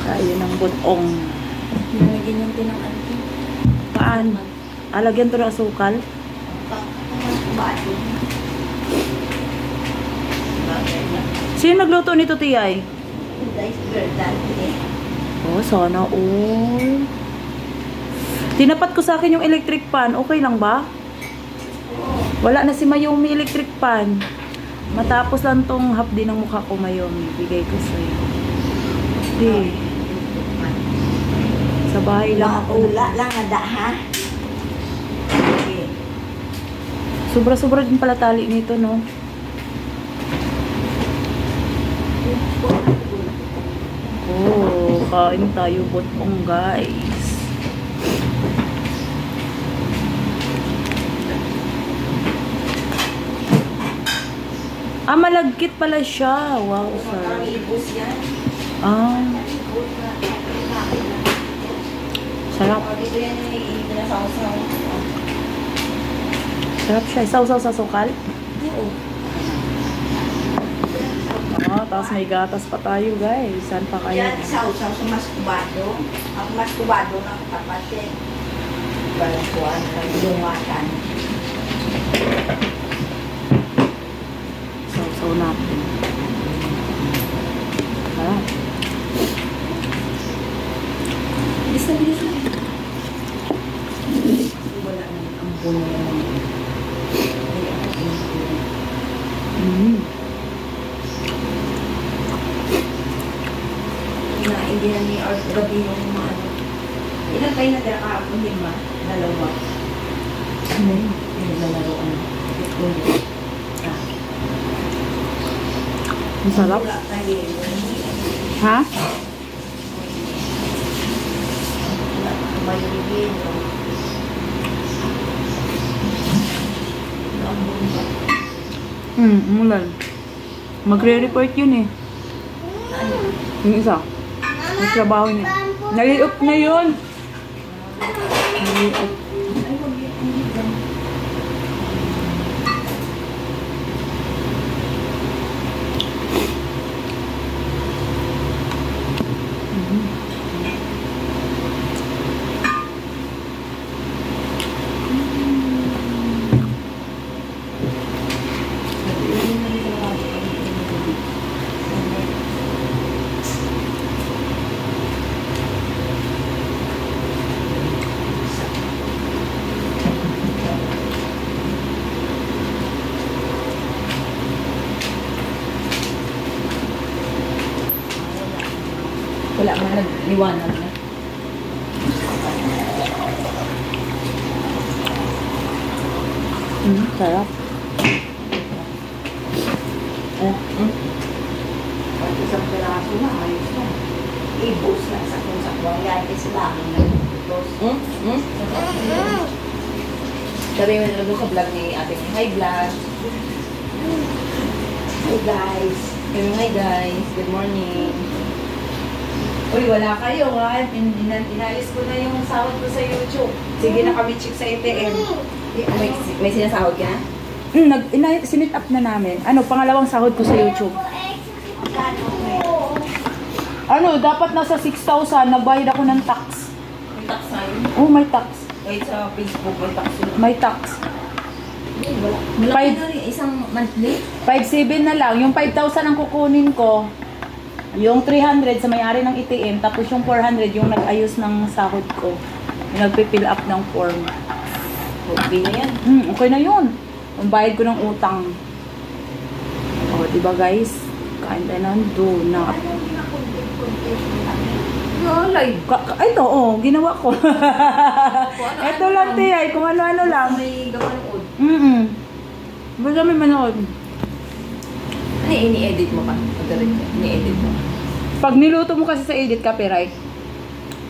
Tayo ng butong. Nalagyan yung tinangan ko. Paan? Alagyan to ng asukal? Sino nagluto nito, Tiyay? Oh, sana all. Tinapat ko sa akin yung electric pan. Okay lang ba? Wala na si Mayumi electric pan. Matapos lang tong hapdi ng mukha ko, Mayumi. Bigay ko sa'yo. Di. Sa bahay lang ako. Wala lang ada, ha? Sobra-sobra din pala tali nito, no? Oh, kain tayo butong, guys. Ah, malagkit pala siya. Wow, sarap. Ah. Sarap. Sarap siya. Isaw-saw sa sukal? Oo. Ah, tapos may gatas pa tayo, guys. Saan pa kayo? Yan, isaw-saw sa maskubado. Ang maskubado ng kapatid. Balakuan, kalungasan. Isaw-saw natin. Sarap. Bilis na bilis na. Wala nang ampun na naman. Hindi na ni Art gabi yung mga ano. Ilan tayo natira kahapon, di ba? Dalawa. Ano yun? Yung lalaroan. Ang sarap. Ha? Umulan. Magre-report yun eh. Yung isa. Yung trabaho niya. Naliop na yun. Naliop. Wala man nagliwanag na. Sarap. Pag isang piraso na, ayos na. I-boost na sa kung sa kuwang yan. Sila ang nag-boost. Sabi mo na doon sa vlog ni ate. Hi vlog. Hi guys. Hi guys. Good morning. Uy, wala kayo ha. Inalis ko na yung sahod ko sa YouTube. Sige na kami check sa ATM. May sinasahod ka na? Sinit up na namin. Ano, pangalawang sahod ko sa YouTube. Ano, dapat nasa 6,000. Nagbayad ako ng tax. May tax sa'yo? Oh, may tax. Kahit sa Facebook, may tax yun. May tax. Malaki na rin, isang monthly? 5,700 na lang. Yung 5,000 ang kukunin ko. Yung 300 sa may-ari ng ATM, tapos yung 400 yung nag-ayos ng sahod ko. Yung nagpipill up ng form. Okay na yan. Okay na yun. Ang bayad ko ng utang. O, diba guys? Kain tayo ng donut. Live. Ito, ginawa ko. Ito lang, Tiyay. Kung ano-ano lang. May gawanood. Basta may manood. Ano ini-edit mo pa? Ini-edit mo. Pag niluto mo kasi sa edit copyright,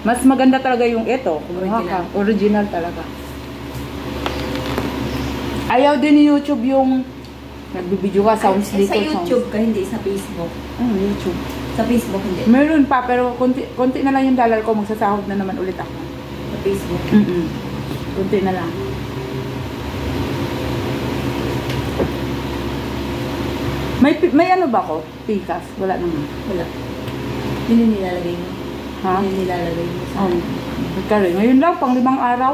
mas maganda talaga yung ito. Kumuha ka. Original talaga. Ayaw din ni YouTube yung nagbibideo ka, sounds dito. Sa YouTube ka, hindi sa Facebook. YouTube. Sa Facebook, hindi. Meron pa, pero konti na lang yung dollar ko. Magsasahod na naman ulit ako. Sa Facebook? Konti na lang. May ano ba ko? Pikas? Wala naman. Wala. Yun yung nilalagay mo. Ha? Yung nilalagay mo sa... Kaya ngayon lang, pang 5 araw.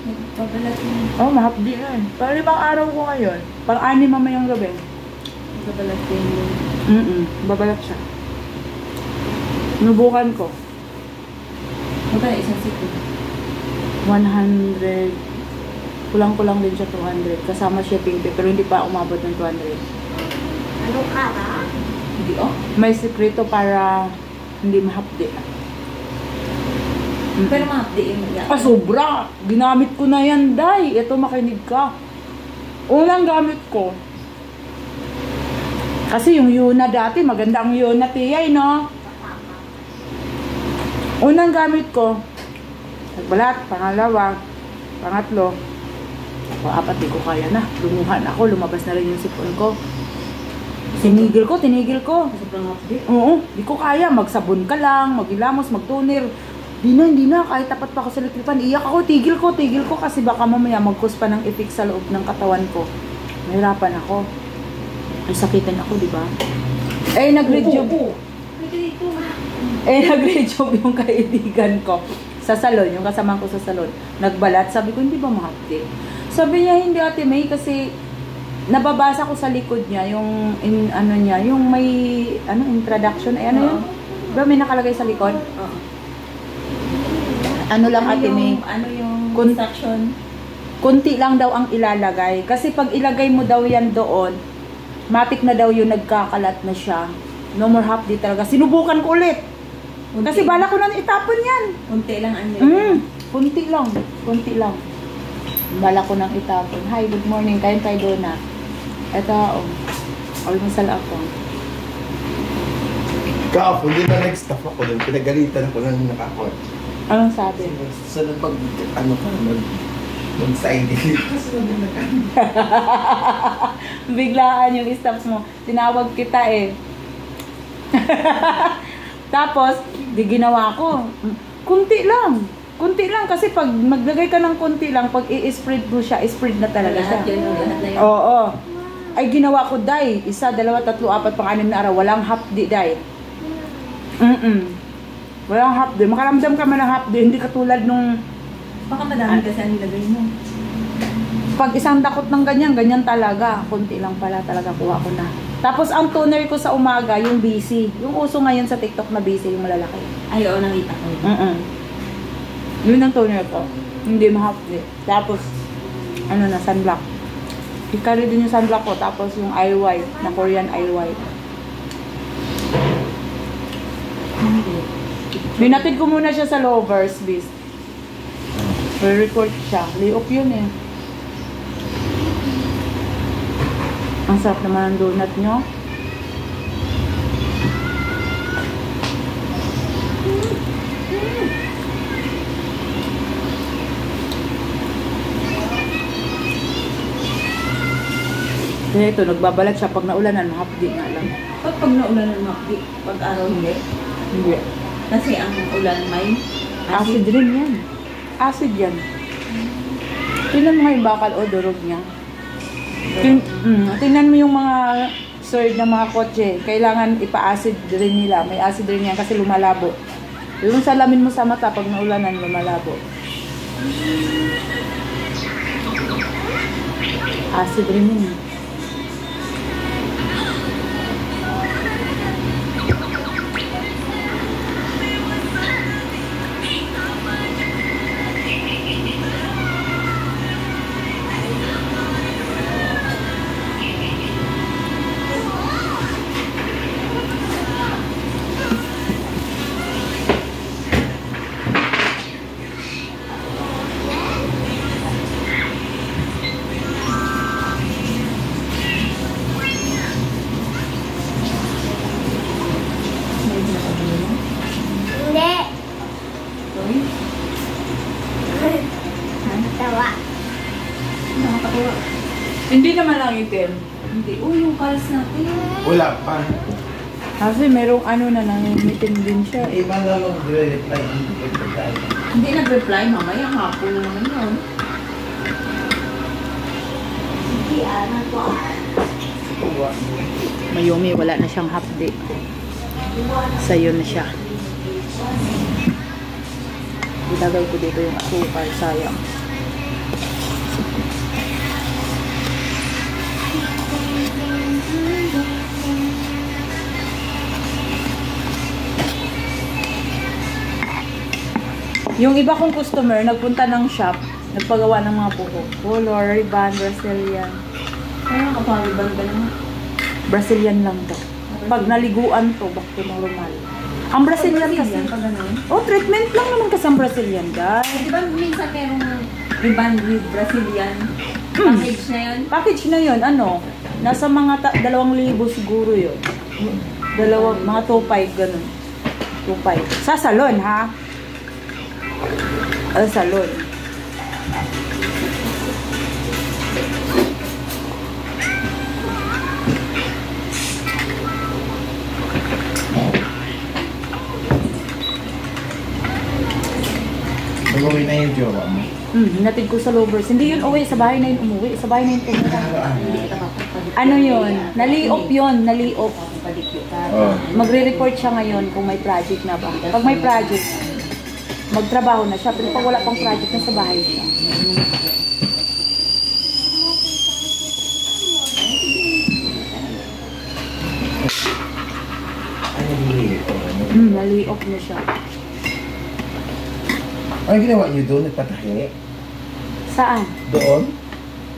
Nagbabalat mo. Mahapdi na eh. Pang 5 araw ko ngayon. Pang 6 mamayang gabi. Nagbabalat ko yung... Babalat siya. Sinubukan ko. Magkano isang siko? 100. Kulang-kulang din siya 200. Kasama shipping fee. Pero hindi pa umabot ng 200. Ano ka ba? Hindi oh. May sekreto para hindi mahapdi. Pero ma-update mo yan. Sobra! Ginamit ko na yan, Day. Ito, makinig ka. Unang gamit ko. Kasi yung Yuna dati, maganda ang Yuna, Tiyay, no? Unang gamit ko. Nagbalat, pangalawa, pangatlo. Apat, di ko kaya na. Lumuhan ako, lumabas na rin yung sipon ko. Tinigil ko. Sobrang update. Oo, di ko kaya. Magsabon ka lang, magilamos, magtoner. Hindi na. Kahit tapat pa ako sa electric fan. Iyak ako, tigil ko. Kasi baka mamaya mag-cause pa ng effect sa loob ng katawan ko. Nahirapan ako. Ay, sakitan ako, di ba? Nag-rejob. Nag-rejob yung kaibigan ko sa salon, yung kasama ko sa salon. Nagbalat. Sabi ko, hindi ba mahapdi? Sabi niya, hindi Ate May, kasi nababasa ko sa likod niya yung yung may introduction yun? Diba may nakalagay sa likod? Ano lang Ate May? Ano yung construction? Kunti lang daw ang ilalagay. Kasi pag ilagay mo daw yan doon, matik na daw yung nagkakalat na siya. No more half-day talaga. Sinubukan ko ulit. Kasi bala ko na itapon yan. Kunti lang ano Kunti lang. Bala ko nang itapon. Hi, good morning. Kain tayo donut. Ito, almusal ako. Kahapon, di ba nag-stop ako doon? Pinagalitan ako ng nakakot. Anong sabi? Sa pag, mag-side Biglaan yung stops mo. Tinawag kita eh. Tapos, di ginawa ko. Kunti lang kasi pag maglagay ka ng kunti lang, pag i-spread mo siya, spread na talaga siya. Lahat na yun. Oo. Ay ginawa ko, Day. 1, 2, 3, 4, 5, 6 na araw. Walang half-day, Day. Walang half-day. Makaramdam ka man ng half-day. Hindi katulad nung... Baka madami kasi ang nilagay mo. Pag isang dakot ng ganyan talaga. Kunti lang pala talaga kuha ko na. Tapos ang toner ko sa umaga, yung BC. Yung uso ngayon sa TikTok na BC, yung malalaki. Ay, oo, nakita ko. Yun ang toner ko. Hindi mahapdi. Tapos, sunblock. I-carry din yung sunblock ko. Tapos yung eye white, na Korean eye white. Binatid ko muna siya sa Lovers Beast. Re-record siya. Liok yun eh. Ang sarap naman ang donut nyo. Kaya ito, nagbabalat siya pag naulanan, mahapdi nga lang. Pag naulan ng makdi, pag araw hindi. Hindi. Kasi ang ulan may Acid rin yan. Acid yan. Tingnan mo nga yung bakal o durog niya. Tingnan mo yung mga sword ng mga kotse. Kailangan ipa-acid rin nila. May acid rin yan kasi lumalabo. Yung salamin mo sa mata pag naulanan, lumalabo. Acid rin yun. Hindi naman lang itim. Hindi. Yung calls natin. Wala pa. Kasi merong nangingitim din siya. Iba lang mag-reply. Hindi nag-reply. Mamaya hapon na naman yun. Mayumi, wala na siyang half day. Sa'yo na siya. Ilagay ko dito yung asukal, sayang. Yung iba kong customer, nagpunta ng shop, nagpagawa ng mga buhok. Color, ribbon, Brazilian. Ay, nakapag-ribbon ka naman. Brazilian lang to. Pag naliguan to, back to normal. Ang Brazilian kasi. Pa ganun. Oh, treatment lang naman kasi ang Brazilian, guys. Di ba minsan merong ribbon with Brazilian? Package na yun? Package na yun, ano? Nasa mga 2,000 siguro yun. Mga 2,500, ganun. 2,500. Sa salon, ha? Salon. Nag-uwi na yung jowa mo. Hinatid ko sa lovers. Hindi yun uwi, sa bahay na yun umuwi. Sa bahay na yun pumunta. Ano yun? Naliop yun, naliop. Oh. Magre-report siya ngayon kung may project na ba. Pag may project, magtrabaho na siya. Pero pag wala pang project, nasa bahay siya. Ay, nag-iwi ko. Naliop na siya. Ano ginawa niyo doon? Nagpatahi? Saan? Doon?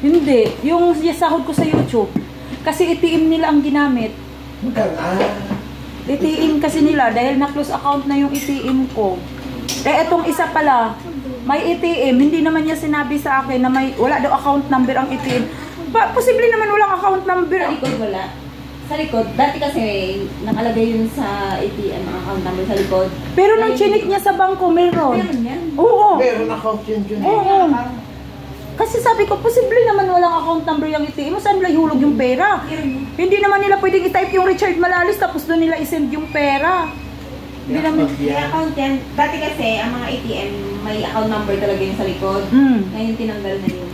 Hindi. Yung sahod ko sa YouTube. Kasi ATM nila ang ginamit. ATM kasi nila dahil na-close account na yung ATM ko. Etong isa pala, may ATM. Hindi naman niya sinabi sa akin na wala daw account number ang ATM. Posible naman walang account number. Sa likod wala. Sa likod, dati kasi nakalagay yun sa ATM ang account number sa likod. Pero nung chinik niya sa bangko, meron. Meron yan. Oo. Meron account yun dyan. Oo. Kasi sabi ko, posible naman walang account number yung ATM. Saan nila ihulog yung pera? Hindi naman nila pwedeng i-type yung Richard Malalis tapos doon nila isend yung pera. Hindi naman. May account yan. Dati kasi, ang mga ATM, may account number talaga yun sa likod. Ngayon tinanggal na yun.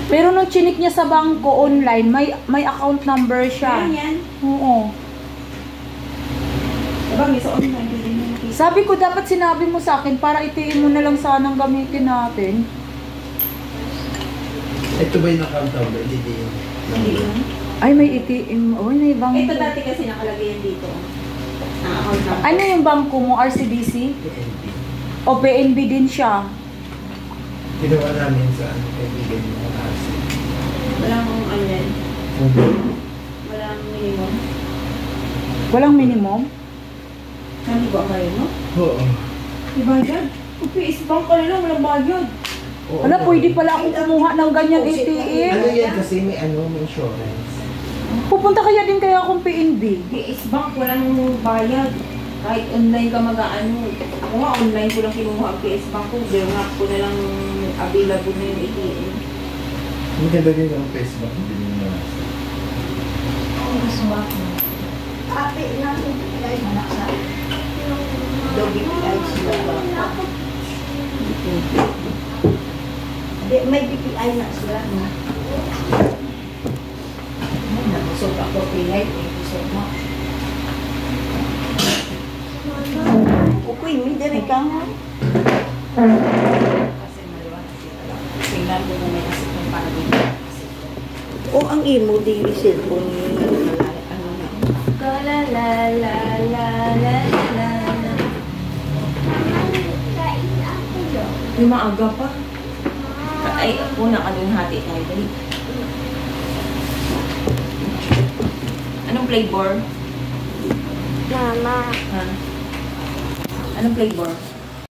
Pero nung chinik niya sa bangko online, may account number siya. Meron yan. Oo. Diba, may sa online din yung nakita. Sabi ko, dapat sinabi mo sa akin para ATM mo na lang sanang gamitin natin. Ito ba yung account number? Hindi yun. Hindi yun. Ay, may ATM. Uy, may bangko. Ito dati kasi nakalagay yan dito. Ang account number. Ano yung bangko mo? RCBC? PNB. O PNB din siya? Ginawa namin sa kaibigan yung RC. Walang ano yan. Walang minimum. Walang minimum? Saan ba kayo, no? Oo. Ibayad? Kung PS Bank ka nila, walang bayad. Oo. Wala, pwede pala akong kumuha ng ganyan Ano ATM. yan kasi may insurance. Pupunta kaya din kaya akong PNB. PS Bank, walang bayad. Kahit online ka mag-ano. Ako nga, online ko lang kinuha ang PS Bank ko. Bernap ko na lang available na yung ATM. Maganda din ang Facebook. Hindi nyo na. PS Bank mo. Ate, natin ay anak sa Doggy PI sila ba? may BPI na sila. No? Nabusog ako pinay. Nabusog mo. Ukoy, may diri ka nga. Kasi maliwanag sila. Tingnan ko na may asip ng parang O ang imo di cellphone ni ano na. La la la la la la. Yung maaga pa. Ay, una ka dun hati tayo. Dali. Anong flavor? Mama. Ha? Anong flavor?